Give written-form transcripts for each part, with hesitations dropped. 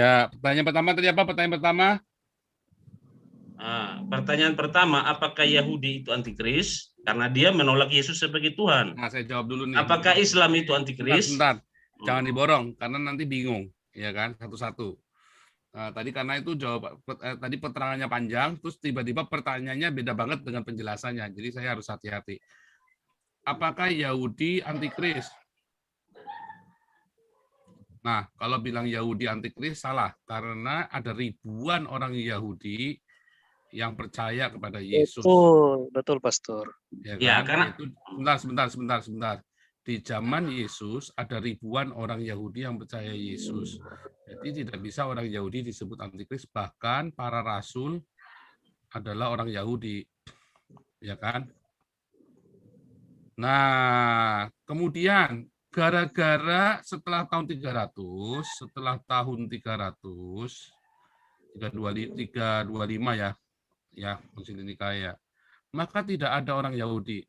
Ya, pertanyaan pertama tadi apa? Pertanyaan pertama? Pertanyaan pertama, apakah Yahudi itu antikris? Karena dia menolak Yesus sebagai Tuhan. Nah, saya jawab dulu nih. Apakah Islam itu antikris? Sebentar. Jangan diborong, karena nanti bingung. Ya kan, satu-satu. Tadi karena itu tadi keterangannya panjang, terus tiba-tiba pertanyaannya beda banget dengan penjelasannya. Jadi saya harus hati-hati. Apakah Yahudi antikris? Nah, kalau bilang Yahudi antikris salah, karena ada ribuan orang Yahudi yang percaya kepada Yesus. Betul, Pastor. Ya kan? Itu, sebentar. Di zaman Yesus ada ribuan orang Yahudi yang percaya Yesus. Jadi tidak bisa orang Yahudi disebut antikris, bahkan para rasul adalah orang Yahudi. Ya kan? Nah, kemudian gara-gara setelah tahun 300, 325 ya, Konsili Nikaya, maka tidak ada orang Yahudi.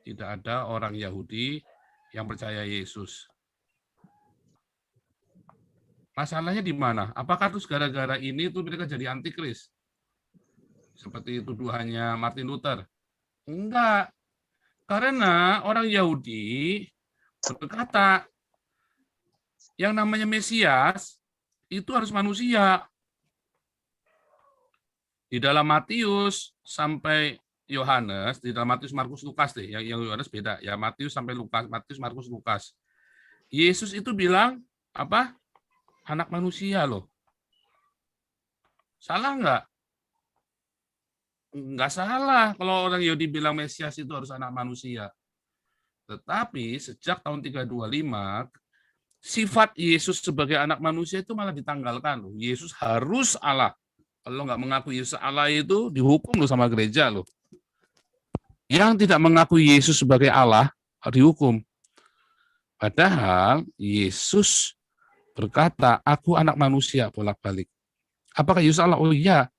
Tidak ada orang Yahudi yang percaya Yesus. Masalahnya di mana? Apakah terus gara-gara ini tuh mereka jadi antikris? Seperti tuduhannya Martin Luther? Enggak. Karena orang Yahudi berkata, yang namanya Mesias itu harus manusia. Di dalam Matius sampai Yohanes, di dalam Matius, Markus, Lukas deh, yang Yohanes beda, ya Matius sampai Lukas, Matius, Markus, Lukas. Yesus itu bilang apa? Anak manusia loh. Salah nggak? Nggak salah kalau orang Yahudi bilang Mesias itu harus anak manusia. Tetapi sejak tahun 325, sifat Yesus sebagai anak manusia itu malah ditanggalkan loh. Yesus harus Allah. Kalau nggak mengaku Yesus Allah itu dihukum loh sama gereja loh. Yang tidak mengaku Yesus sebagai Allah dihukum. Padahal Yesus berkata, aku anak manusia bolak-balik. Apakah Yesus Allah? Oh iya.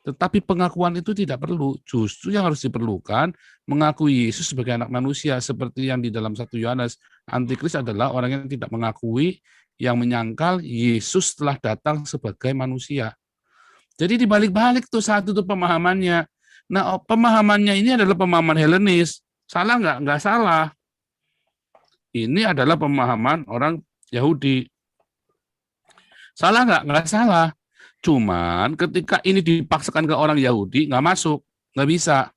Tetapi pengakuan itu tidak perlu. Justru yang harus diperlukan mengakui Yesus sebagai anak manusia. Seperti yang di dalam 1 Yohanes. Antikris adalah orang yang tidak mengakui, yang menyangkal Yesus telah datang sebagai manusia. Jadi dibalik-balik tuh satu tuh pemahamannya. Nah, pemahamannya ini adalah pemahaman Helenis. Salah nggak? Nggak salah. Ini adalah pemahaman orang Yahudi. Salah nggak? Nggak salah. Cuman ketika ini dipaksakan ke orang Yahudi, nggak masuk, nggak bisa.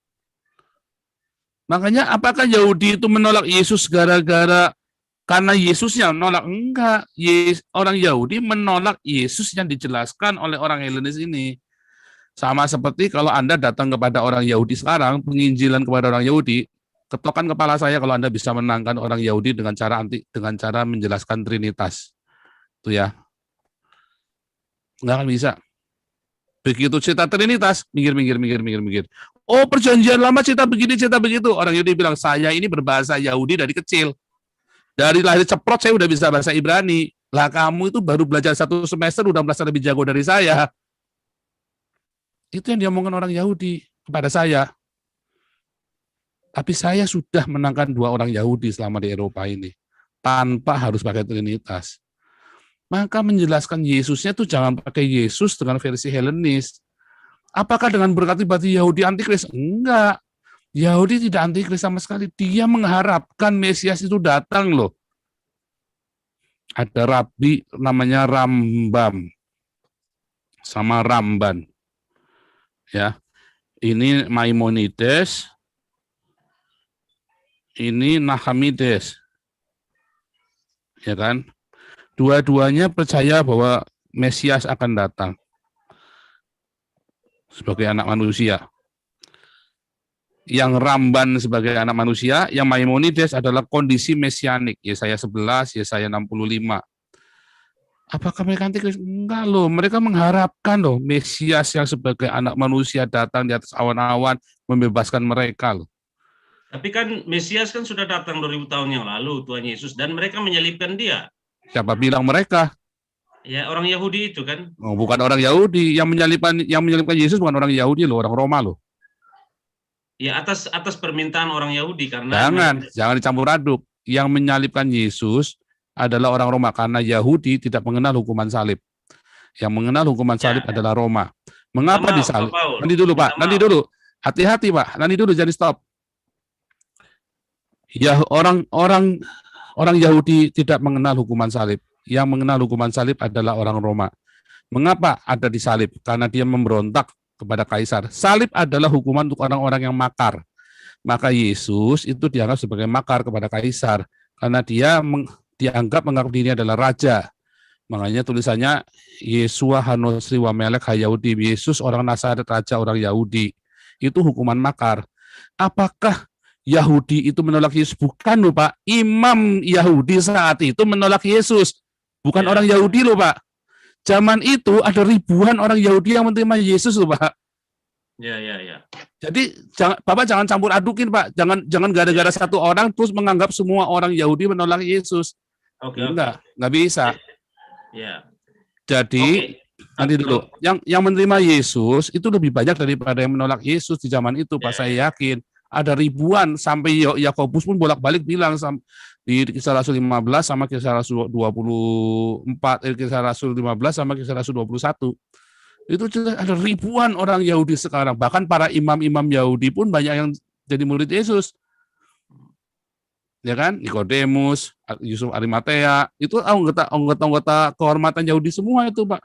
Makanya apakah Yahudi itu menolak Yesus gara-gara karena Yesusnya menolak? Enggak. Orang Yahudi menolak Yesus yang dijelaskan oleh orang Helenis ini. Sama seperti kalau Anda datang kepada orang Yahudi sekarang, penginjilan kepada orang Yahudi, ketokkan kepala saya kalau Anda bisa menangkan orang Yahudi dengan cara menjelaskan Trinitas. Itu ya. Nggak akan bisa. Begitu cerita Trinitas, minggir. Oh, perjanjian lama cerita begini, cerita begitu. Orang Yahudi bilang, saya ini berbahasa Yahudi dari kecil. Dari lahir ceprot, saya udah bisa bahasa Ibrani. Lah, kamu itu baru belajar 1 semester, udah merasa lebih jago dari saya. Itu yang diomongkan orang Yahudi kepada saya. Tapi saya sudah menangkan 2 orang Yahudi selama di Eropa ini. Tanpa harus pakai Trinitas. Maka menjelaskan Yesusnya tuh jangan pakai Yesus dengan versi Helenis. Apakah dengan berkati berarti Yahudi antikris? Enggak. Yahudi tidak antikris sama sekali. Dia mengharapkan Mesias itu datang loh. Ada rabi namanya Rambam sama Ramban. Ya. Ini Maimonides. Ini Nahamides. Ya kan? Dua-duanya percaya bahwa Mesias akan datang sebagai anak manusia. Yang Ramban sebagai anak manusia, yang Maimonides adalah kondisi mesianik, Yesaya 11, Yesaya 65. Apakah mereka antikris? Enggak loh, mereka mengharapkan loh Mesias yang sebagai anak manusia datang di atas awan-awan membebaskan mereka loh. Tapi kan Mesias kan sudah datang 2000 tahun yang lalu, Tuhan Yesus, dan mereka menyalibkan dia. Siapa bilang mereka? Ya, orang Yahudi itu kan. Oh, bukan orang Yahudi. Yang menyalibkan Yesus bukan orang Yahudi loh, orang Roma loh. Ya, atas permintaan orang Yahudi karena jangan dicampur aduk. Yang menyalibkan Yesus adalah orang Roma karena Yahudi tidak mengenal hukuman salib. Yang mengenal hukuman salib adalah Roma. Mengapa Minta maaf, disalib? Pak Paul. Nanti dulu, Pak. Minta Nanti maaf. dulu. Hati-hati, Pak. Nanti dulu, jadi stop. Ya, orang Yahudi tidak mengenal hukuman salib. Yang mengenal hukuman salib adalah orang Roma. Mengapa ada disalib? Karena dia memberontak kepada kaisar. Salib adalah hukuman untuk orang-orang yang makar. Maka Yesus itu dianggap sebagai makar kepada kaisar karena dia dianggap menganggap dirinya adalah raja. Makanya tulisannya Yesua Hanosri wa Melek Hayahudi. Yesus orang Nazaret, raja orang Yahudi. Itu hukuman makar. Apakah Yahudi itu menolak Yesus? Bukan loh, Pak. Imam Yahudi saat itu menolak Yesus. Bukan orang Yahudi loh, Pak. Zaman itu ada ribuan orang Yahudi yang menerima Yesus loh, Pak. Ya. Jadi Bapak jangan campur adukin, Pak. Jangan gara-gara satu orang terus menganggap semua orang Yahudi menolak Yesus. Oke. Nggak bisa. Ya. Jadi nanti dulu, yang menerima Yesus itu lebih banyak daripada yang menolak Yesus di zaman itu, Pak. Saya yakin ada ribuan, sampai Yakobus pun bolak-balik bilang di Kisah Rasul 15 sama Kisah Rasul 24, Kisah Rasul 15 sama Kisah Rasul 21. Itu ada ribuan orang Yahudi sekarang. Bahkan para imam-imam Yahudi pun banyak yang jadi murid Yesus. Ya kan? Nikodemus, Yusuf Arimatea, itu anggota kehormatan Yahudi semua itu, Pak.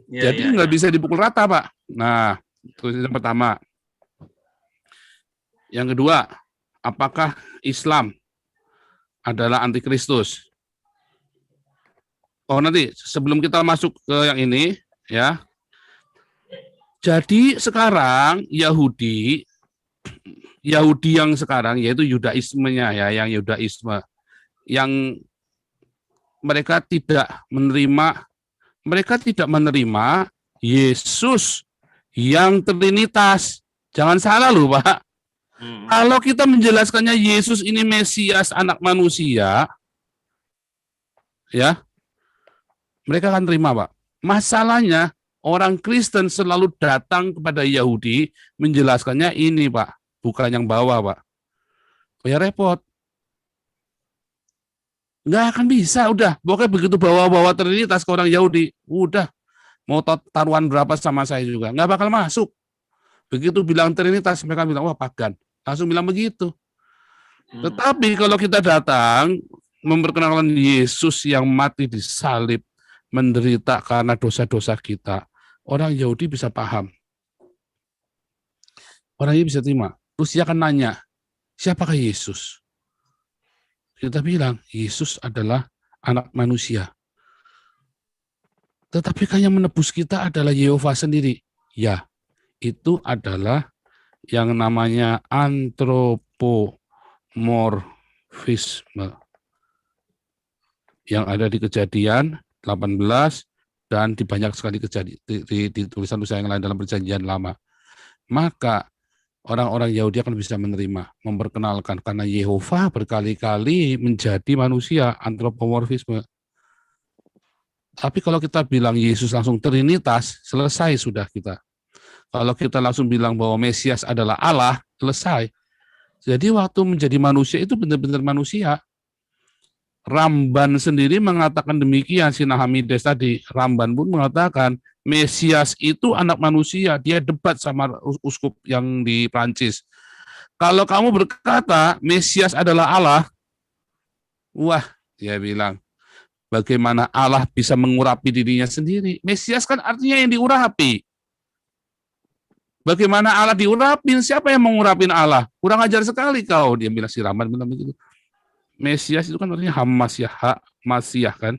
Jadi nggak bisa dipukul rata, Pak. Nah, itu yang pertama. Yang kedua, apakah Islam adalah antikristus? Oh, nanti sebelum kita masuk ke yang ini, ya. Jadi sekarang Yahudi yang sekarang yaitu Yudaismenya ya, yang Yudaisme yang mereka tidak menerima Yesus yang Trinitas. Jangan salah loh, Pak. Kalau kita menjelaskannya Yesus ini Mesias anak manusia, ya, mereka akan terima, Pak. Masalahnya orang Kristen selalu datang kepada Yahudi menjelaskannya ini, Pak, bukan yang bawah, Pak. Ya repot. Nggak akan bisa, udah. Pokoknya begitu bawa-bawa Trinitas ke orang Yahudi, udah. Mau taruhan berapa sama saya juga, nggak bakal masuk. Begitu bilang Trinitas, mereka bilang, wah pagan. Langsung bilang begitu. Tetapi kalau kita datang memperkenalkan Yesus yang mati di salib, menderita karena dosa-dosa kita, orang Yahudi bisa paham. Orang Yahudi bisa terima. Terus dia akan nanya, siapakah Yesus? Kita bilang, Yesus adalah anak manusia. Tetapi kan yang menebus kita adalah Yehova sendiri. Ya, itu adalah yang namanya antropomorfisme yang ada di Kejadian 18 dan di banyak sekali di tulisan-tulisan yang lain dalam Perjanjian Lama. Maka orang-orang Yahudi akan bisa menerima, memperkenalkan karena Yehova berkali-kali menjadi manusia, antropomorfisme. Tapi kalau kita bilang Yesus langsung Trinitas, selesai sudah kita. Kalau kita langsung bilang bahwa Mesias adalah Allah, selesai. Jadi waktu menjadi manusia itu benar-benar manusia. Ramban sendiri mengatakan demikian, Sinahamides tadi. Ramban pun mengatakan Mesias itu anak manusia. Dia debat sama uskup yang di Prancis. Kalau kamu berkata Mesias adalah Allah, wah, dia bilang, bagaimana Allah bisa mengurapi dirinya sendiri? Mesias kan artinya yang diurapi. Bagaimana Allah diurapin? Siapa yang mengurapin Allah? Kurang ajar sekali kau, dia bilang, si Ramban bilang begitu. Mesias itu kan artinya Hamasyah, Masiah kan,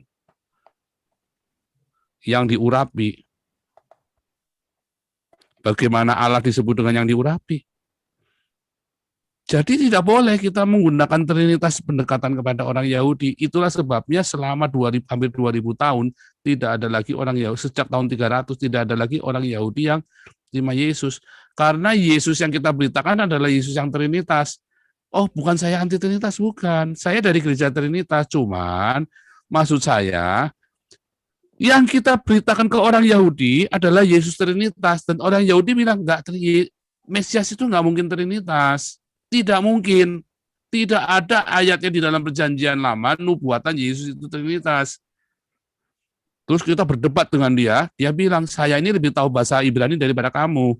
yang diurapi. Bagaimana Allah disebut dengan yang diurapi? Jadi tidak boleh kita menggunakan Trinitas pendekatan kepada orang Yahudi. Itulah sebabnya selama hampir 2000 tahun tidak ada lagi orang Yahudi. Sejak tahun 300 tidak ada lagi orang Yahudi yang terima Yesus. Karena Yesus yang kita beritakan adalah Yesus yang Trinitas. Oh, bukan saya anti Trinitas, bukan. Saya dari gereja Trinitas. Cuman maksud saya, yang kita beritakan ke orang Yahudi adalah Yesus Trinitas. Dan orang Yahudi bilang, enggak, Mesias itu enggak mungkin Trinitas. Tidak mungkin. Tidak ada ayatnya di dalam Perjanjian Lama, nubuatan Yesus itu Trinitas. Terus kita berdebat dengan dia bilang, saya ini lebih tahu bahasa Ibrani daripada kamu.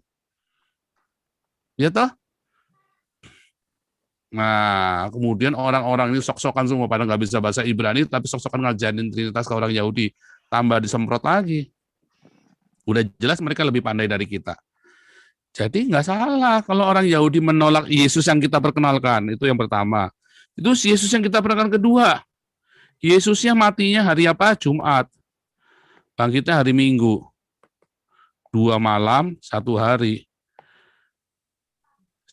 Ya toh? Nah, kemudian orang-orang ini sok-sokan semua, pada nggak bisa bahasa Ibrani, tapi sok-sokan ngajarin Trinitas ke orang Yahudi. Tambah disemprot lagi. Udah jelas mereka lebih pandai dari kita. Jadi nggak salah kalau orang Yahudi menolak Yesus yang kita perkenalkan. Itu yang pertama. Itu Yesus yang kita perkenalkan kedua. Yesusnya matinya hari apa? Jumat. Bangkitnya hari Minggu. 2 malam, 1 hari.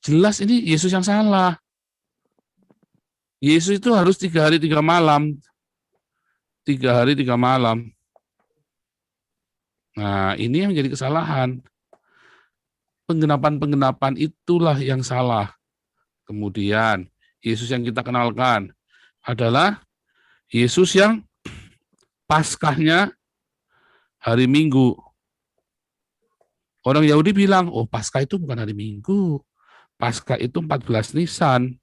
Jelas ini Yesus yang salah. Yesus itu harus 3 hari 3 malam. 3 hari 3 malam. Nah, ini yang menjadi kesalahan. Penggenapan-penggenapan itulah yang salah. Kemudian, Yesus yang kita kenalkan adalah Yesus yang Paskahnya hari Minggu. Orang Yahudi bilang, oh Paskah itu bukan hari Minggu. Paskah itu 14 Nisan.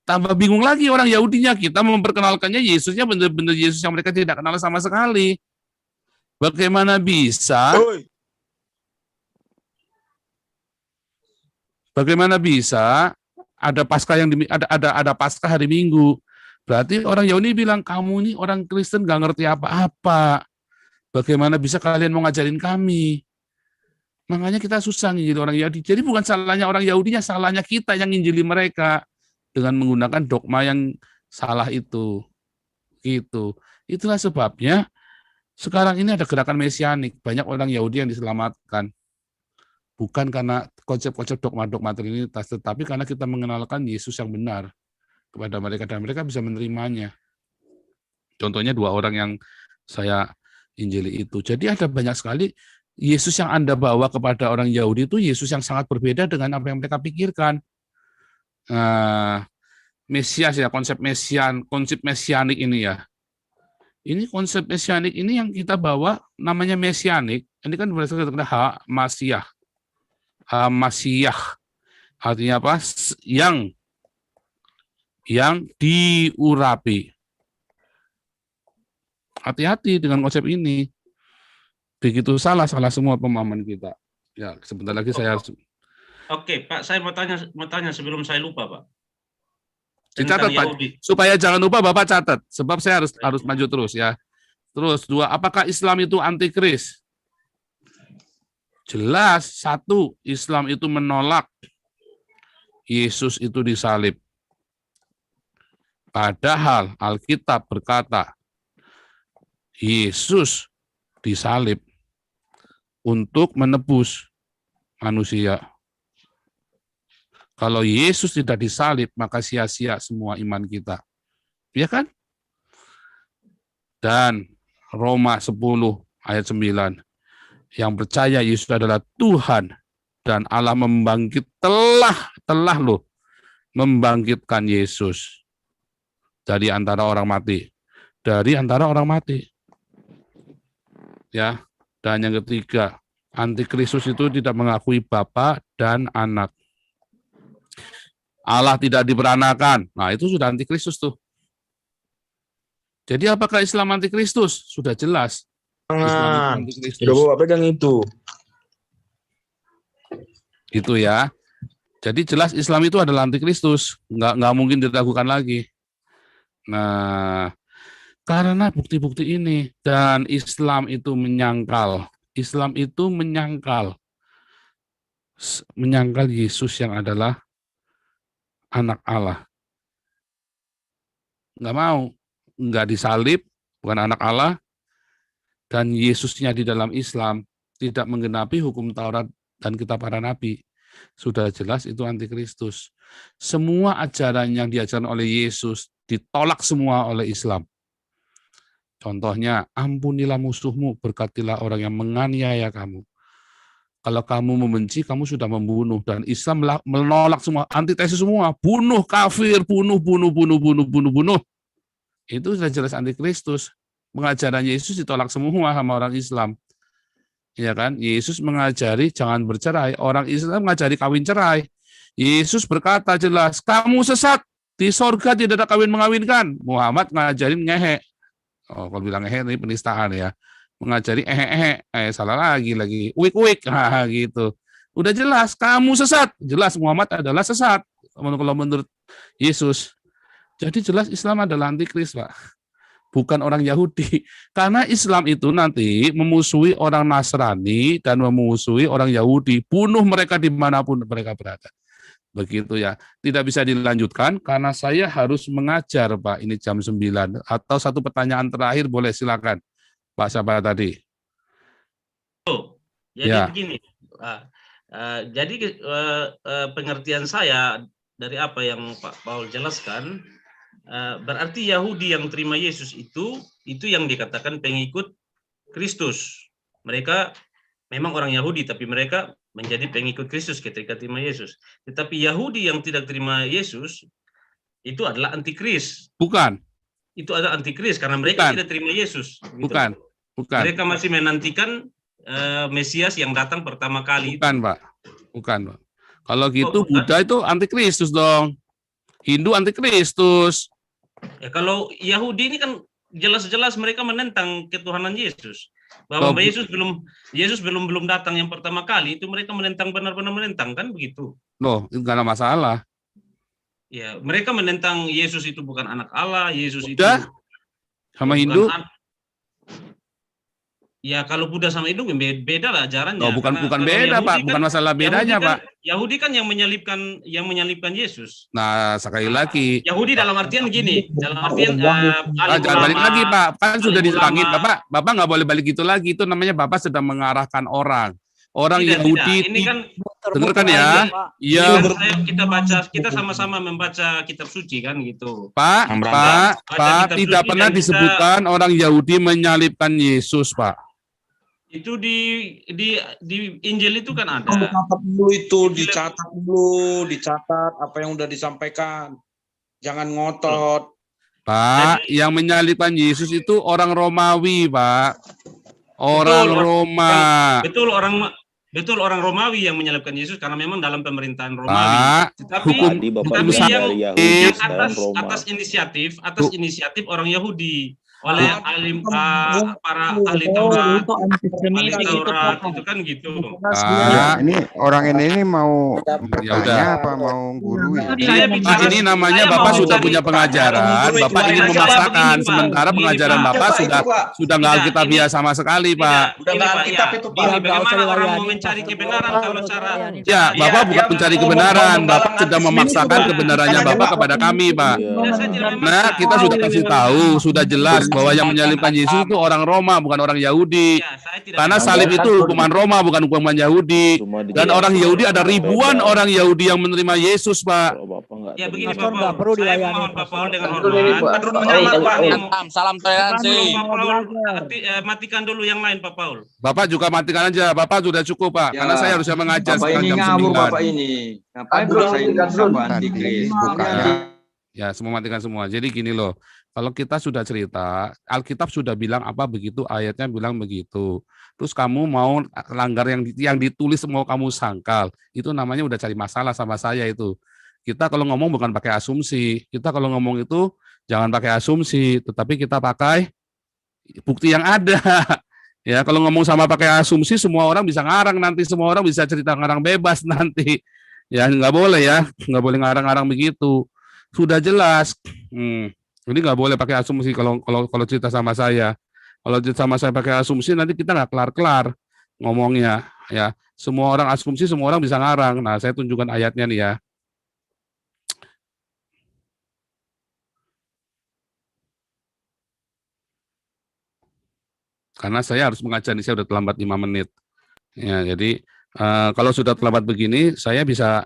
Tambah bingung lagi orang Yahudinya, kita memperkenalkannya Yesusnya benar-benar Yesus yang mereka tidak kenal sama sekali. Bagaimana bisa? Bagaimana bisa ada Paskah yang ada Paskah hari Minggu? Berarti orang Yahudi bilang, kamu ini orang Kristen nggak ngerti apa-apa. Bagaimana bisa kalian mau ngajarin kami? Makanya kita susah nginjili orang Yahudi. Jadi bukan salahnya orang Yahudinya, salahnya kita yang nginjili mereka dengan menggunakan dogma yang salah itu. Gitu. Itulah sebabnya sekarang ini ada gerakan mesianik. Banyak orang Yahudi yang diselamatkan. Bukan karena konsep-konsep dogma-dogma Trinitas, tetapi karena kita mengenalkan Yesus yang benar kepada mereka, dan mereka bisa menerimanya. Contohnya 2 orang yang saya injili itu. Jadi ada banyak sekali Yesus yang Anda bawa kepada orang Yahudi itu Yesus yang sangat berbeda dengan apa yang mereka pikirkan. Mesias ya, konsep mesianik ini ya. Ini konsep mesianik ini yang kita bawa namanya mesianik. Ini kan berdasarkan Hamasiah. Artinya apa? Yang diurapi. Hati-hati dengan konsep ini. Begitu salah semua pemahaman kita. Ya, sebentar lagi saya harus. Oke, Pak, saya mau tanya sebelum saya lupa, Pak. Dicatat, Pak. Supaya jangan lupa Bapak catat, sebab saya harus maju terus ya. Terus 2, apakah Islam itu antikris? Jelas, 1, Islam itu menolak Yesus itu disalib. Padahal Alkitab berkata, Yesus disalib untuk menebus manusia. Kalau Yesus tidak disalib, maka sia-sia semua iman kita. Ya kan? Dan Roma 10 ayat 9. Yang percaya Yesus adalah Tuhan dan Allah membangkitkan Yesus dari antara orang mati. Ya. Dan yang ketiga, antikristus itu tidak mengakui Bapa dan Anak. Allah tidak diperanakan. Nah, itu sudah antikristus tuh. Jadi apakah Islam antikristus? Sudah jelas. Jangan. Udah bawa pegang itu. Gitu ya. Jadi jelas Islam itu adalah antikristus. Nggak mungkin diragukan lagi. Nah, karena bukti-bukti ini, dan Islam itu menyangkal Yesus yang adalah anak Allah. Nggak mau, nggak disalib, bukan anak Allah, dan Yesusnya di dalam Islam tidak menggenapi hukum Taurat dan kitab para nabi. Sudah jelas itu antikristus. Semua ajaran yang diajarkan oleh Yesus ditolak semua oleh Islam. Contohnya, ampunilah musuhmu, berkatilah orang yang menganiaya kamu. Kalau kamu membenci, kamu sudah membunuh. Dan Islam menolak semua, antitesis semua. Bunuh, kafir, bunuh. Itu sudah jelas antikristus. Pengajaran Yesus ditolak semua sama orang Islam. Ya kan? Yesus mengajari jangan bercerai. Orang Islam mengajari kawin cerai. Yesus berkata jelas, kamu sesat. Di sorga tidak ada kawin mengawinkan. Muhammad ngajarin ngehe. Oh, kalau bilang ini penistaan ya. Mengajari salah lagi, uik, gitu. Udah jelas, kamu sesat. Jelas Muhammad adalah sesat. Kalau menurut Yesus. Jadi jelas Islam adalah antikris, Pak. Bukan orang Yahudi. Karena Islam itu nanti memusuhi orang Nasrani dan memusuhi orang Yahudi. Bunuh mereka dimanapun mereka berada. Begitu ya. Tidak bisa dilanjutkan karena saya harus mengajar, Pak. Ini jam 9. Atau satu pertanyaan terakhir boleh silakan. Pak siapa tadi? Jadi Ya. begini, jadi pengertian saya dari apa yang Pak Paul jelaskan, berarti Yahudi yang terima Yesus itu yang dikatakan pengikut Kristus. Mereka memang orang Yahudi, tapi mereka menjadi pengikut Kristus ketika terima Yesus. Tetapi Yahudi yang tidak terima Yesus itu adalah antikris. Bukan. Itu adalah antikris karena mereka tidak terima Yesus. Gitu. Bukan. Mereka masih menantikan Mesias yang datang pertama kali. Bukan, Pak. Bukan, Pak. Kalau gitu Buddha itu antikristus dong. Hindu antikristus. Ya, kalau Yahudi ini kan jelas-jelas mereka menentang ketuhanan Yesus. Bahwa Yesus belum datang yang pertama kali, itu mereka menentang, benar-benar menentang, kan begitu. Loh, itu enggak ada masalah. Ya, mereka menentang Yesus itu bukan anak Allah, Yesus Buddha itu sama Hindu. Ya kalau Buddha sama Hindu beda lah ajarannya. Oh, bukan beda, Pak. Bukan masalah bedanya, Pak. Yahudi kan yang menyalibkan Yesus. Nah, sekali lagi. Yahudi dalam artian gini, dalam artian jangan balik lagi, Pak. Kan sudah diselangit, Bapak nggak boleh balik gitu lagi. Itu namanya Bapak sedang mengarahkan orang. Orang Yahudi. Ini kan dengarkan ya. Iya. Kita sama-sama membaca kitab suci kan gitu. Pak, tidak pernah disebutkan orang Yahudi menyalibkan Yesus, Pak. Itu di Injil itu kan ada. Dicatat apa yang udah disampaikan. Jangan ngotot. Pak, yang menyalibkan Yesus itu orang Romawi, Pak. Orang Roma. Betul orang Romawi yang menyalibkan Yesus karena memang dalam pemerintahan Romawi. Pak, Tapi yang atas inisiatif orang Yahudi oleh para ahli Taurat itu kan gitu. Ini orang ini mau bertanya apa mau guru ya? Ini namanya Bapak sudah punya pengajaran, Bapak ingin memaksakan, sementara pengajaran Bapak sudah nggak alkitabiah sama sekali, Pak. Bagaimana orang mau mencari kebenaran kalau cara? Ya, Bapak bukan mencari kebenaran, Bapak sedang memaksakan kebenarannya Bapak kepada kami, Pak. Nah, kita sudah kasih tahu, sudah jelas bahwa yang menyalibkan Yesus itu orang Roma, bukan orang Yahudi. Karena salib itu hukuman Roma, bukan hukuman Yahudi. Dan orang Yahudi ada ribuan orang Yahudi yang menerima Yesus, Pak. Ya begini, Pak Paul. Perlu dilayani Pak Paul dengan hormat. Salam toleransi. Matikan dulu yang lain, Pak Paul. Bapak juga matikan aja. Bapak sudah cukup, Pak. Karena saya harusnya mengajar sekarang jam 9. Bapak ini. Ngapain bersaing antikris? Ya, semua matikan semua. Jadi gini loh. Kalau kita sudah cerita, Alkitab sudah bilang apa begitu, ayatnya bilang begitu. Terus kamu mau langgar yang ditulis mau kamu sangkal, itu namanya udah cari masalah sama saya itu. Kita kalau ngomong bukan pakai asumsi, kita kalau ngomong itu jangan pakai asumsi, tetapi kita pakai bukti yang ada. Ya, kalau ngomong sama pakai asumsi, semua orang bisa ngarang nanti, semua orang bisa cerita ngarang bebas nanti. Ya, nggak boleh ya, nggak boleh ngarang-ngarang begitu. Sudah jelas. Ini nggak boleh pakai asumsi kalau cerita sama saya. Kalau cerita sama saya pakai asumsi nanti kita nggak kelar-kelar ngomongnya. Ya, semua orang asumsi, semua orang bisa ngarang. Nah, saya tunjukkan ayatnya nih ya. Karena saya harus mengajar nih, saya udah terlambat 5 menit. Ya, jadi kalau sudah terlambat begini, saya bisa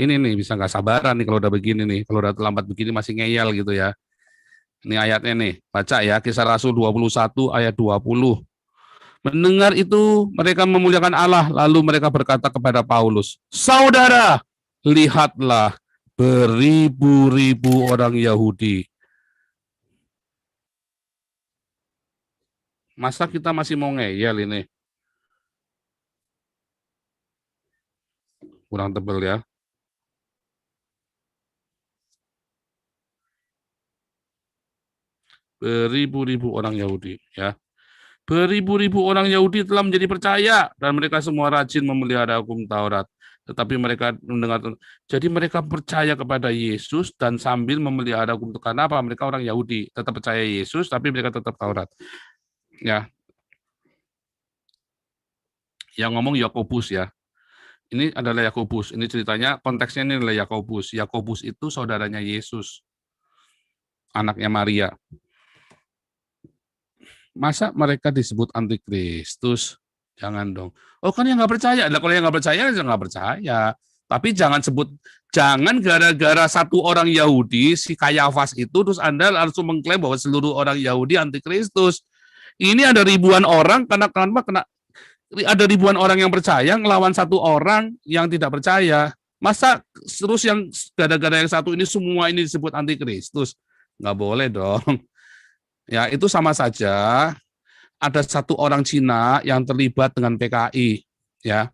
ini nih, bisa nggak sabaran nih kalau udah begini nih. Kalau udah terlambat begini masih ngeyel gitu ya. Ini ayatnya nih, baca ya, Kisah Rasul 21 ayat 20. Mendengar itu mereka memuliakan Allah, lalu mereka berkata kepada Paulus, "Saudara, lihatlah beribu-ribu orang Yahudi." Masa kita masih mau ngeyel ini? Kurang tebel ya. Beribu-ribu orang Yahudi, ya. Beribu-ribu orang Yahudi telah menjadi percaya dan mereka semua rajin memelihara hukum Taurat. Tetapi mereka mendengar, jadi mereka percaya kepada Yesus dan sambil memelihara hukum. Karena apa? Mereka orang Yahudi, tetap percaya Yesus, tapi mereka tetap Taurat. Ya, yang ngomong Yakobus ya. Ini adalah Yakobus. Ini ceritanya, konteksnya ini adalah Yakobus. Yakobus itu saudaranya Yesus, anaknya Maria. Masa mereka disebut antikristus? Jangan dong. Oh kan yang nggak percaya. Nah, kalau yang nggak percaya, ya nggak percaya. Tapi jangan gara-gara satu orang Yahudi, si Kayafas itu, terus Anda langsung mengklaim bahwa seluruh orang Yahudi antikristus. Ini ada ribuan orang, karena ada ribuan orang yang percaya ngelawan satu orang yang tidak percaya. Masa terus yang gara-gara yang satu ini semua ini disebut antikristus? Nggak boleh dong. Ya, itu sama saja ada satu orang Cina yang terlibat dengan PKI, ya.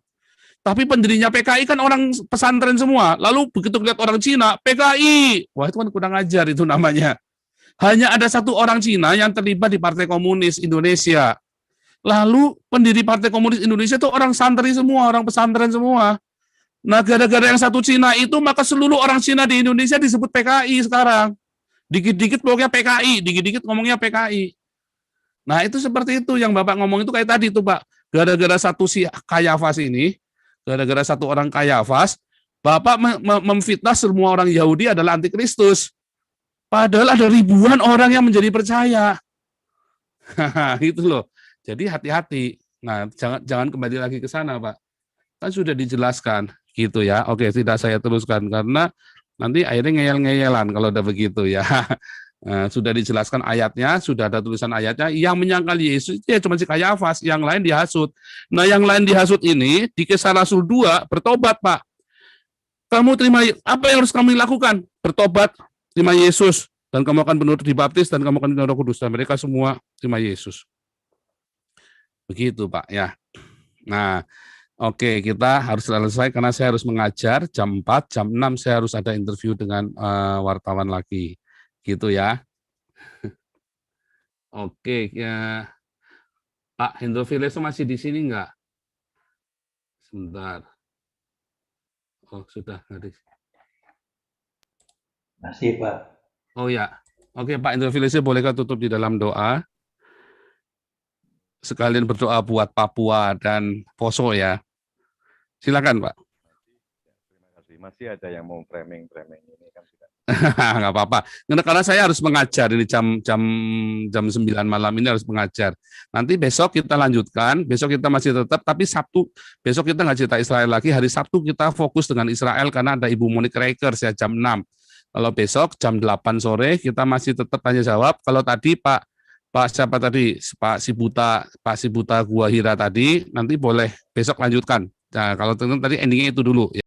Tapi pendirinya PKI kan orang pesantren semua. Lalu begitu lihat orang Cina, PKI. Wah, itu kan kurang ajar itu namanya. Hanya ada satu orang Cina yang terlibat di Partai Komunis Indonesia. Lalu pendiri Partai Komunis Indonesia itu orang santri semua, orang pesantren semua. Nah, gara-gara yang satu Cina itu, maka seluruh orang Cina di Indonesia disebut PKI sekarang. Dikit-dikit pokoknya PKI, dikit-dikit ngomongnya PKI. Nah, itu seperti itu yang Bapak ngomong itu kayak tadi itu, Pak. Gara-gara satu si Kayafas ini, gara-gara satu orang Kayafas, Bapak memfitnah semua orang Yahudi adalah antikristus. Padahal ada ribuan orang yang menjadi percaya. Itu loh. Jadi hati-hati. Nah, jangan kembali lagi ke sana, Pak. Kan sudah dijelaskan gitu ya. Oke, tidak saya teruskan karena nanti akhirnya ngeyel-ngeyelan kalau udah begitu ya. Nah, sudah dijelaskan ayatnya, sudah ada tulisan ayatnya. Yang menyangkal Yesus ya cuma si Kayafas, yang lain dihasut. Nah, yang lain dihasut ini di Kisah Rasul 2 bertobat, Pak. Kamu terima apa yang harus kami lakukan? Bertobat, terima Yesus, dan kamu akan benar dibaptis dan kamu akan dibaptis Roh Kudus. Dan mereka semua terima Yesus. Begitu, Pak ya. Nah, oke, kita harus selesai karena saya harus mengajar jam 4, jam 6 saya harus ada interview dengan wartawan lagi. Gitu ya. Oke, ya. Pak Hendro Fileso masih di sini enggak? Sebentar. Oh, sudah hadir. Masih, Pak. Oh ya. Oke, Pak Hendro Fileso bolehkah tutup di dalam doa? Sekalian berdoa buat Papua dan Poso ya. Silakan, Pak. Terima kasih. Masih ada yang mau framing ini kan tidak. Nggak apa-apa. Karena saya harus mengajar ini jam 9 malam ini harus mengajar. Nanti besok kita lanjutkan. Besok kita masih tetap, tapi Sabtu besok kita nggak cerita Israel lagi. Hari Sabtu kita fokus dengan Israel karena ada Ibu Monique Rakers ya jam 6. Kalau besok jam 8 sore kita masih tetap tanya jawab. Kalau tadi Pak siapa tadi? Pak Sibuta Gua Hira tadi nanti boleh besok lanjutkan. Nah, kalau tadi endingnya itu dulu ya.